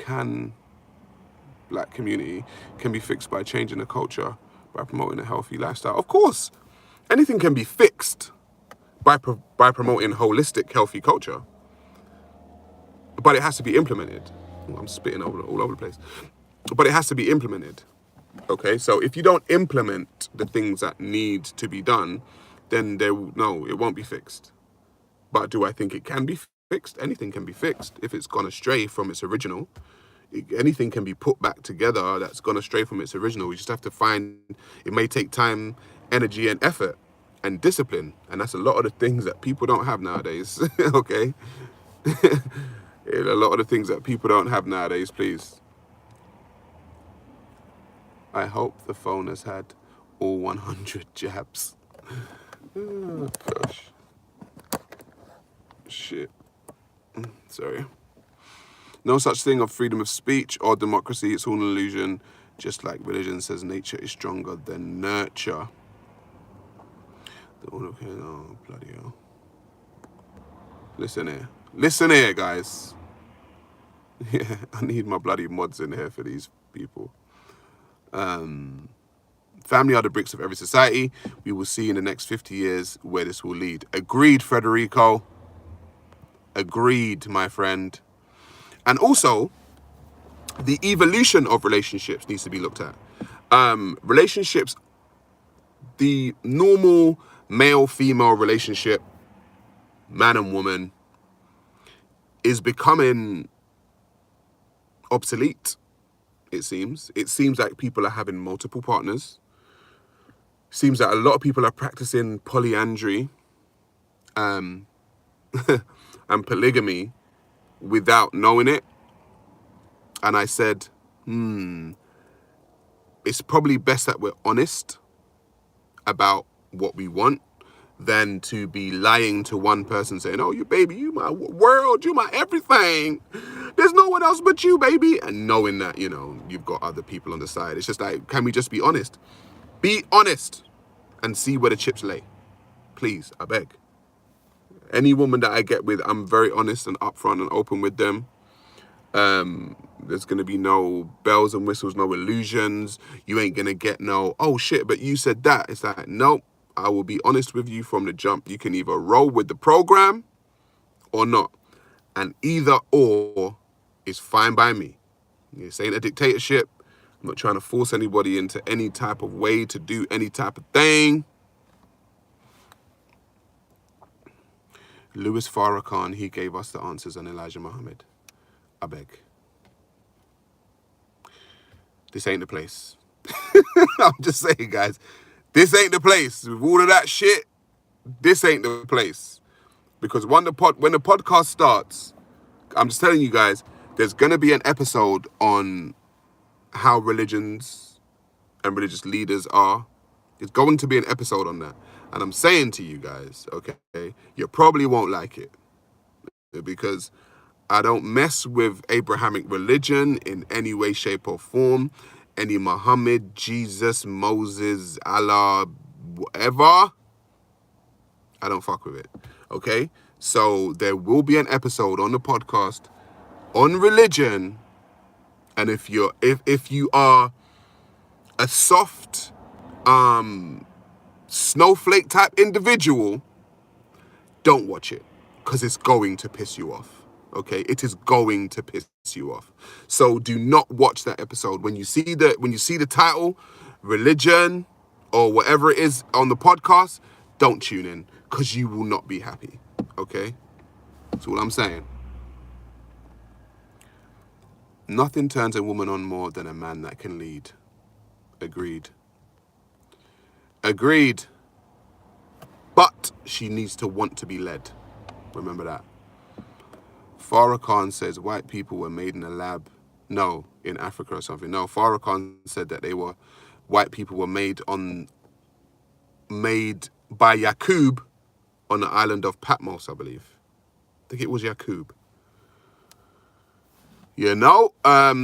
black community can be fixed by changing the culture, by promoting a healthy lifestyle? Of course, anything can be fixed by promoting holistic, healthy culture, but it has to be implemented. I'm spitting all over the place, but it has to be implemented. Okay, so if you don't implement the things that need to be done, then it won't be fixed. But do I think it can be fixed? Anything can be fixed if it's gone astray from its original. Anything can be put back together that's gone astray from its original. We just have to find, it may take time, energy and effort and discipline. And that's a lot of the things that people don't have nowadays, okay? A lot of the things that people don't have nowadays, please. I hope the phone has had all 100 jabs. Oh, gosh. Shit. Sorry. No such thing of freedom of speech or democracy. It's all an illusion. Just like religion says nature is stronger than nurture. Okay, oh, bloody hell. Listen here, guys. Yeah, I need my bloody mods in here for these people. Family are the bricks of every society. We will see in the next 50 years where this will lead. Agreed, Federico. Agreed, my friend. And also, the evolution of relationships needs to be looked at. Relationships, the normal male-female relationship, man and woman, is becoming obsolete, it seems. It seems like people are having multiple partners. Seems that a lot of people are practicing polyandry and polygamy without knowing it. And I said, it's probably best that we're honest about what we want than to be lying to one person saying, oh, you baby, you my world, you my everything. There's no one else but you, baby. And knowing that, you've got other people on the side. It's just like, can we just be honest? Be honest and see where the chips lay. Please, I beg. Any woman that I get with, I'm very honest and upfront and open with them. There's going to be no bells and whistles, no illusions. You ain't going to get no, oh shit, but you said that. It's like, nope, I will be honest with you from the jump. You can either roll with the program or not. And either or is fine by me. This ain't a dictatorship. I'm not trying to force anybody into any type of way to do any type of thing. Louis Farrakhan, he gave us the answers on Elijah Muhammad. I beg. This ain't the place. I'm just saying, guys. This ain't the place. With all of that shit, this ain't the place. Because when the podcast starts, I'm just telling you guys, there's going to be an episode on how religions and religious leaders are. There's going to be an episode on that. And I'm saying to you guys, okay, you probably won't like it. Because I don't mess with Abrahamic religion in any way, shape, or form. Any Muhammad, Jesus, Moses, Allah, whatever. I don't fuck with it. Okay? So there will be an episode on the podcast on religion. And if you are a soft snowflake type individual, don't watch it, because it's going to piss you off. Okay, it is going to piss you off. So do not watch that episode. When you see the title, religion, or whatever it is on the podcast, don't tune in, because you will not be happy. Okay, that's all I'm saying. Nothing turns a woman on more than a man that can lead. Agreed. Agreed. But she needs to want to be led. Remember that. Farrakhan says white people were made in a lab. No, in Africa or something. No, Farrakhan said that white people were made by Yaqub on the island of Patmos, I believe. I think it was Yaqub. You know?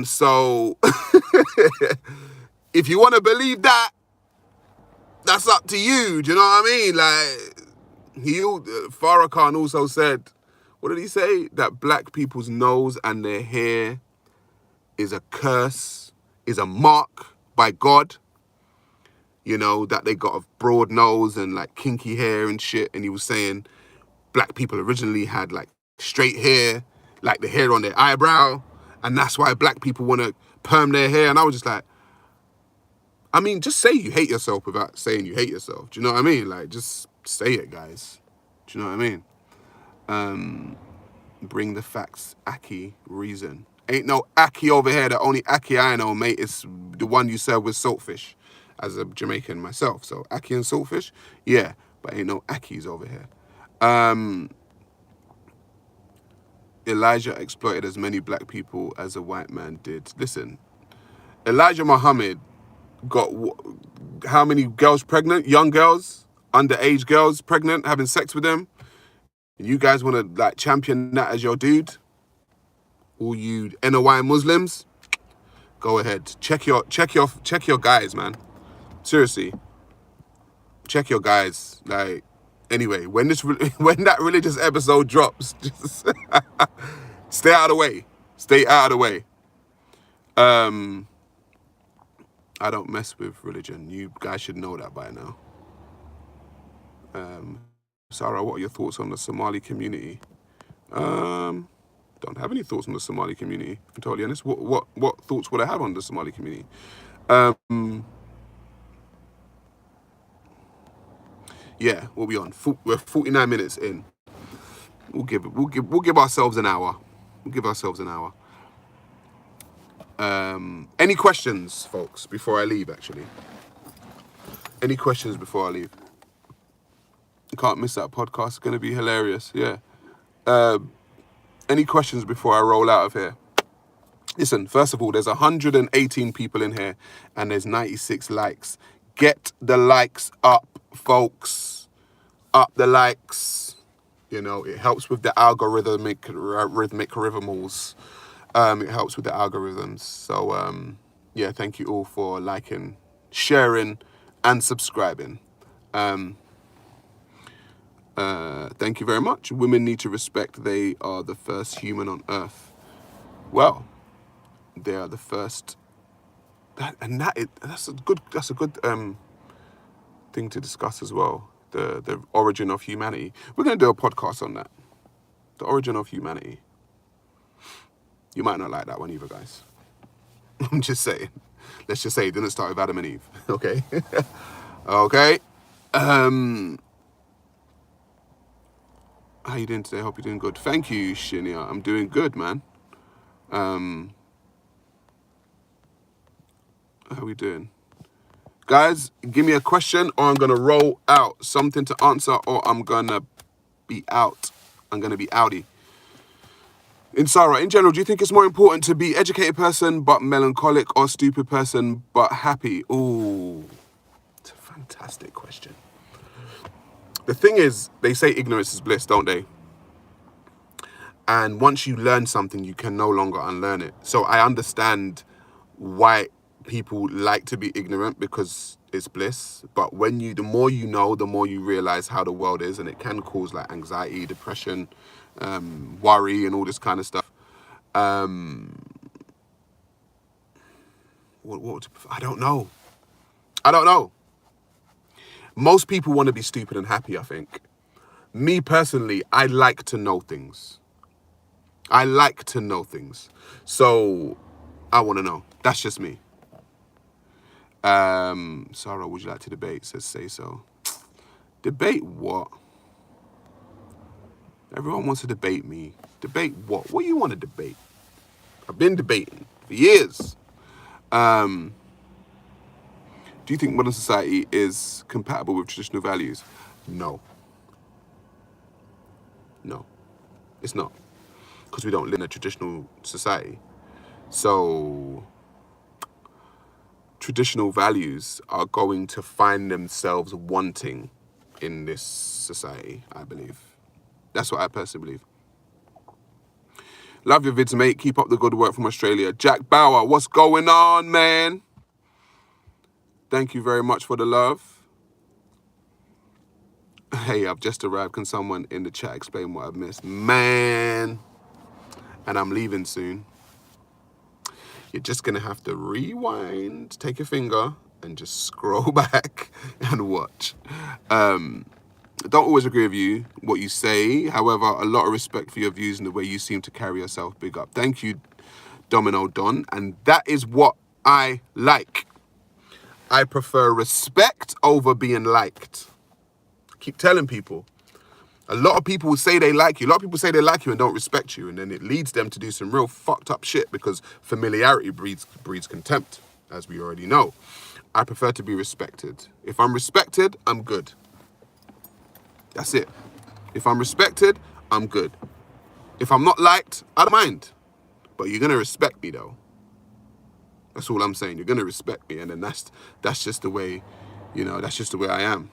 So if you want to believe that, that's up to you. Do you know what I mean? Farrakhan also said, what did he say? That black people's nose and their hair is a curse, is a mark by God. You know, that they got a broad nose and like kinky hair and shit. And he was saying black people originally had like straight hair, like the hair on their eyebrow. And that's why black people want to perm their hair. And I was just like, I mean, just say you hate yourself without saying you hate yourself. Do you know what I mean? Like, just say it, guys. Do you know what I mean? Bring the facts, Aki, reason. Ain't no Aki over here. The only Aki I know, mate, is the one you serve with saltfish, as a Jamaican myself. So Aki and saltfish, yeah, but ain't no Akis over here. Elijah exploited as many black people as a white man did. Listen, Elijah Muhammad got how many girls pregnant? Young girls, underage girls pregnant, having sex with them. And you guys want to like champion that as your dude? All you NOI Muslims, go ahead. Check your guys, man. Seriously, check your guys. Like, anyway, when that religious episode drops, just stay out of the way. Stay out of the way. I don't mess with religion. You guys should know that by now. Sarah, what are your thoughts on the Somali community? Don't have any thoughts on the Somali community, if I'm totally honest. What thoughts would I have on the Somali community? Yeah, we'll be on. We're 49 minutes in. We'll give ourselves an hour. We'll give ourselves an hour. Any questions, folks, before I leave, actually? Any questions before I leave? You can't miss that podcast. It's going to be hilarious, yeah. Any questions before I roll out of here? Listen, first of all, there's 118 people in here and there's 96 likes. Get the likes up, folks. Up the likes. You know, it helps with the rhythmic rhythms. It helps with the algorithms. So, yeah, thank you all for liking, sharing, and subscribing. Thank you very much. Women need to respect they are the first human on earth. Well, they are the first. That's a good thing to discuss as well. The origin of humanity. We're going to do a podcast on that. The origin of humanity. You might not like that one either, guys. I'm just saying. Let's just say it didn't start with Adam and Eve. Okay. Okay. How you doing today? Hope you're doing good. Thank you, Shinia. I'm doing good, man. How we doing? Guys, give me a question or I'm going to roll out. Something to answer or I'm going to be out. I'm going to be outie. In Sarah, in general, do you think it's more important to be educated person but melancholic or stupid person but happy? Ooh, it's a fantastic question. The thing is, they say ignorance is bliss, don't they? And once you learn something, you can no longer unlearn it. So I understand why people like to be ignorant because it's bliss. But the more you know, the more you realize how the world is, and it can cause like anxiety, depression, worry, and all this kind of stuff. I don't know. Most people want to be stupid and happy, I think. Me personally, I like to know things. So I want to know. That's just me. Sarah, would you like to debate? Says say so. Debate what? Everyone wants to debate me. Debate what? What do you want to debate? I've been debating for years. Do you think modern society is compatible with traditional values? No. No, it's not. Because we don't live in a traditional society. So traditional values are going to find themselves wanting in this society, I believe. That's what I personally believe. Love your vids, mate. Keep up the good work from Australia. Jack Bauer, what's going on, man? Thank you very much for the love. Hey, I've just arrived. Can someone in the chat explain what I've missed? Man. And I'm leaving soon. You're just going to have to rewind, take your finger, and just scroll back and watch. Don't always agree with you, what you say. However, a lot of respect for your views and the way you seem to carry yourself. Big up. Thank you, Domino Don. And that is what I like. I prefer respect over being liked. Keep telling people. A lot of people say they like you. A lot of people say they like you and don't respect you. And then it leads them to do some real fucked up shit because familiarity breeds contempt, as we already know. I prefer to be respected. If I'm respected, I'm good. That's it. If I'm respected, I'm good. If I'm not liked, I don't mind. But you're going to respect me, though. That's all I'm saying. You're going to respect me. And then that's just the way, that's just the way I am.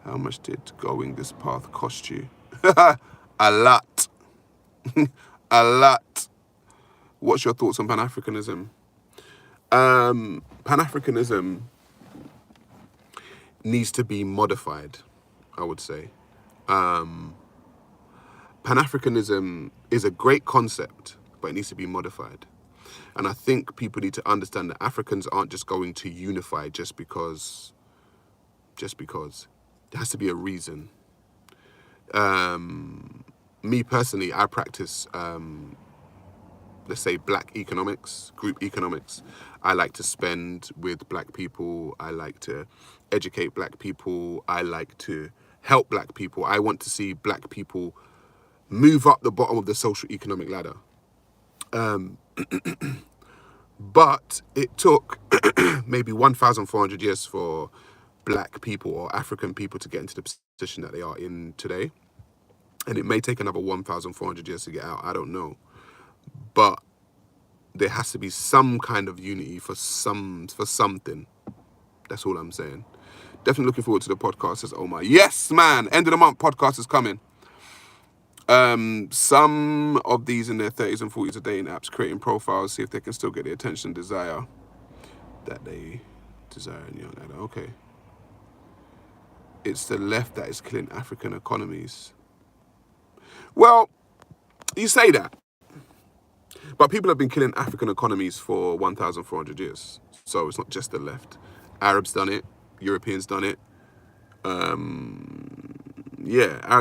How much did going this path cost you? A lot. A lot. What's your thoughts on Pan-Africanism? Pan-Africanism needs to be modified, I would say. Pan-Africanism is a great concept, but it needs to be modified. And I think people need to understand that Africans aren't just going to unify just because. There has to be a reason. Me personally, I practice, let's say, black economics, group economics. I like to spend with black people. I like to educate black people. I like to help black people. I want to see black people move up the bottom of the social economic ladder. But it took maybe 1,400 years for black people or African people to get into the position that they are in today. And it may take another 1,400 years to get out. I don't know. But there has to be some kind of unity for something. That's all I'm saying. Definitely looking forward to the podcast, says Omar. Yes, man. End of the month podcast is coming. Some of these in their 30s and 40s are dating apps, creating profiles, see if they can still get the attention and desire. that they desire in young adults. Okay. It's the left that is killing African economies. Well, you say that. But people have been killing African economies for 1,400 years. So it's not just the left. Arabs done it. Europeans done it. Arabs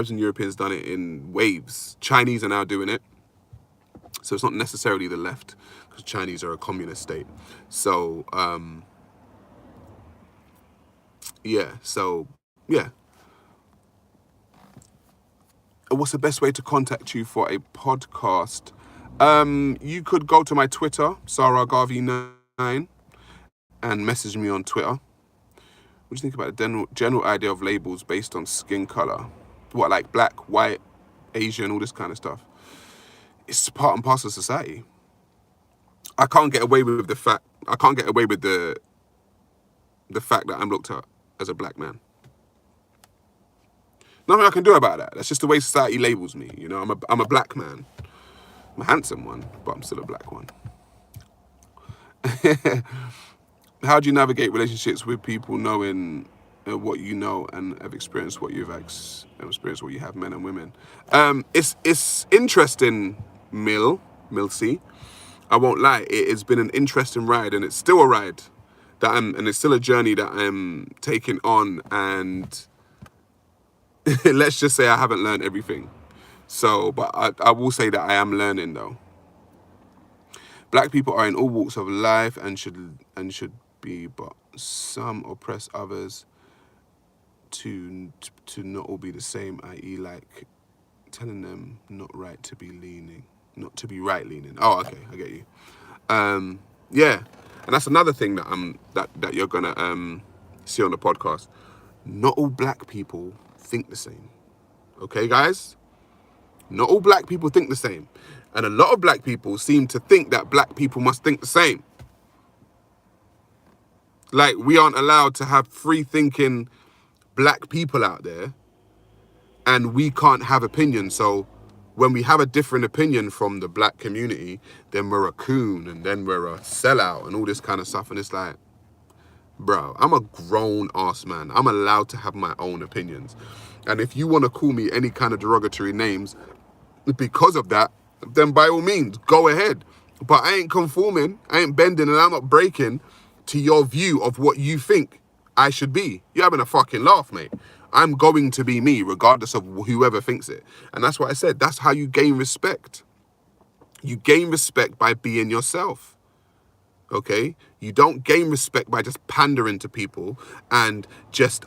and Europeans done it in waves. Chinese are now doing it. So it's not necessarily the left, because Chinese are a communist state. So, What's the best way to contact you for a podcast? You could go to my Twitter, Sarah Garvey9, and message me on Twitter. What do you think about the general idea of labels based on skin color? What, like black, white, Asian, all this kind of stuff? It's part and parcel of society. I can't get away with the fact that I'm looked at as a black man. Nothing I can do about that. That's just the way society labels me. You know, I'm a black man. I'm a handsome one, but I'm still a black one. How do you navigate relationships with people knowing what you know and have experienced what you've experienced what you have, men and women? It's interesting, Milsey. I won't lie. It has been an interesting ride, and it's still a ride and it's still a journey that I'm taking on, and let's just say I haven't learned everything. So, but I will say that I am learning though. Black people are in all walks of life and should be, but some oppress others to not all be the same, i.e. like telling them not to be right leaning. Oh, okay, I get you. And that's another thing that you're gonna see on the podcast. Not all black people think the same. Okay, guys? Not all black people think the same. And a lot of black people seem to think that black people must think the same. Like, we aren't allowed to have free-thinking black people out there, and we can't have opinions. So when we have a different opinion from the black community, then we're a coon, and then we're a sellout, and all this kind of stuff. And it's like, bro, I'm a grown-ass man. I'm allowed to have my own opinions. And if you want to call me any kind of derogatory names because of that, then by all means, go ahead. But I ain't conforming, I ain't bending, and I'm not breaking to your view of what you think I should be. You're having a fucking laugh, mate. I'm going to be me, regardless of whoever thinks it. And that's what I said. That's how you gain respect. You gain respect by being yourself. Okay? You don't gain respect by just pandering to people and just,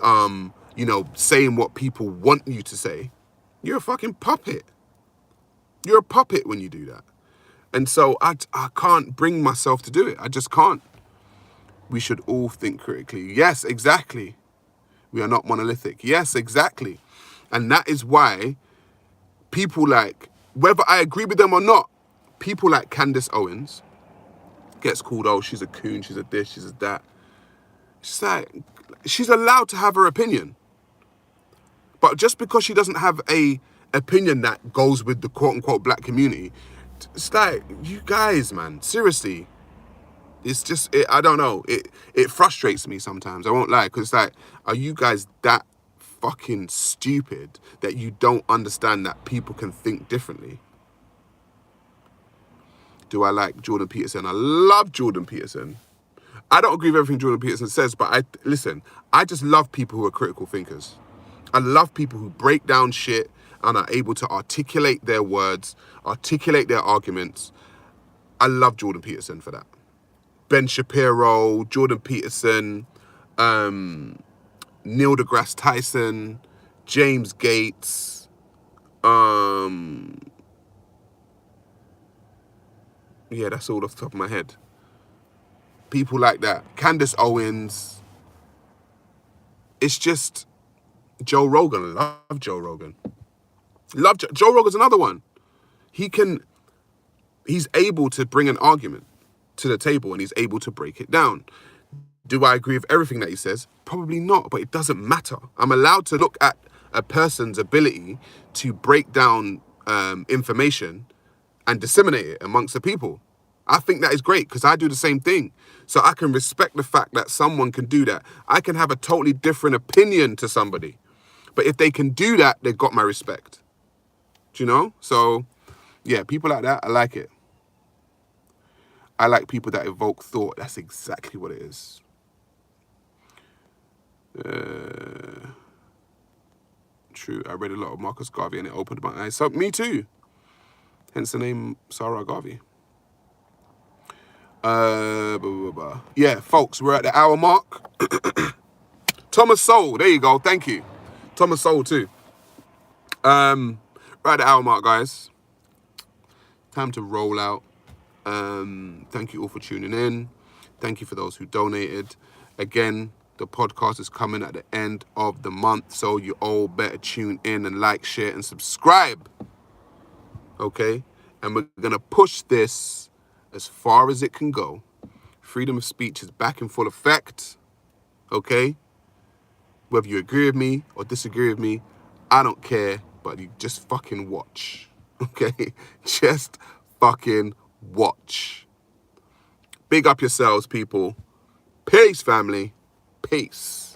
saying what people want you to say. You're a fucking puppet. You're a puppet when you do that. And so I can't bring myself to do it. I just can't. We should all think critically. Yes, exactly. We are not monolithic. Yes, exactly. And that is why people like, whether I agree with them or not, people like Candace Owens gets called, oh, she's a coon, she's a this, she's a that. She's like, she's allowed to have her opinion. But just because she doesn't have a opinion that goes with the quote-unquote black community, it's like, you guys, man, seriously. It's just, I don't know. It frustrates me sometimes. I won't lie. Because it's like, are you guys that fucking stupid that you don't understand that people can think differently? Do I like Jordan Peterson? I love Jordan Peterson. I don't agree with everything Jordan Peterson says, but I just love people who are critical thinkers. I love people who break down shit and are able to articulate their words, articulate their arguments. I love Jordan Peterson for that. Ben Shapiro, Jordan Peterson, Neil deGrasse Tyson, James Gates, that's all off the top of my head. People like that. Candace Owens. It's just Joe Rogan. Love Joe Rogan. Joe Rogan's another one. He's able to bring an argument to the table, and he's able to break it down. Do I agree with everything that he says? Probably not, but it doesn't matter. I'm allowed to look at a person's ability to break down information and disseminate it amongst the people. I think that is great because I do the same thing. So I can respect the fact that someone can do that. I can have a totally different opinion to somebody. But if they can do that, they've got my respect. Do you know? So, yeah, people like that, I like it. I like people that evoke thought. That's exactly what it is. True, I read a lot of Marcus Garvey and it opened my eyes. So, me too. Hence the name Sarah Garvey. Yeah, folks, we're at the hour mark. Thomas Sowell, there you go, thank you. Thomas Sowell too. Right at the hour mark, guys. Time to roll out. Thank you all for tuning in. Thank you for those who donated. Again, the podcast is coming at the end of the month, so you all better tune in and like, share, and subscribe. Okay? And we're going to push this as far as it can go. Freedom of speech is back in full effect. Okay? Whether you agree with me or disagree with me, I don't care, but you just fucking watch. Okay? Just fucking watch. Big up yourselves, people. Peace, family. Peace.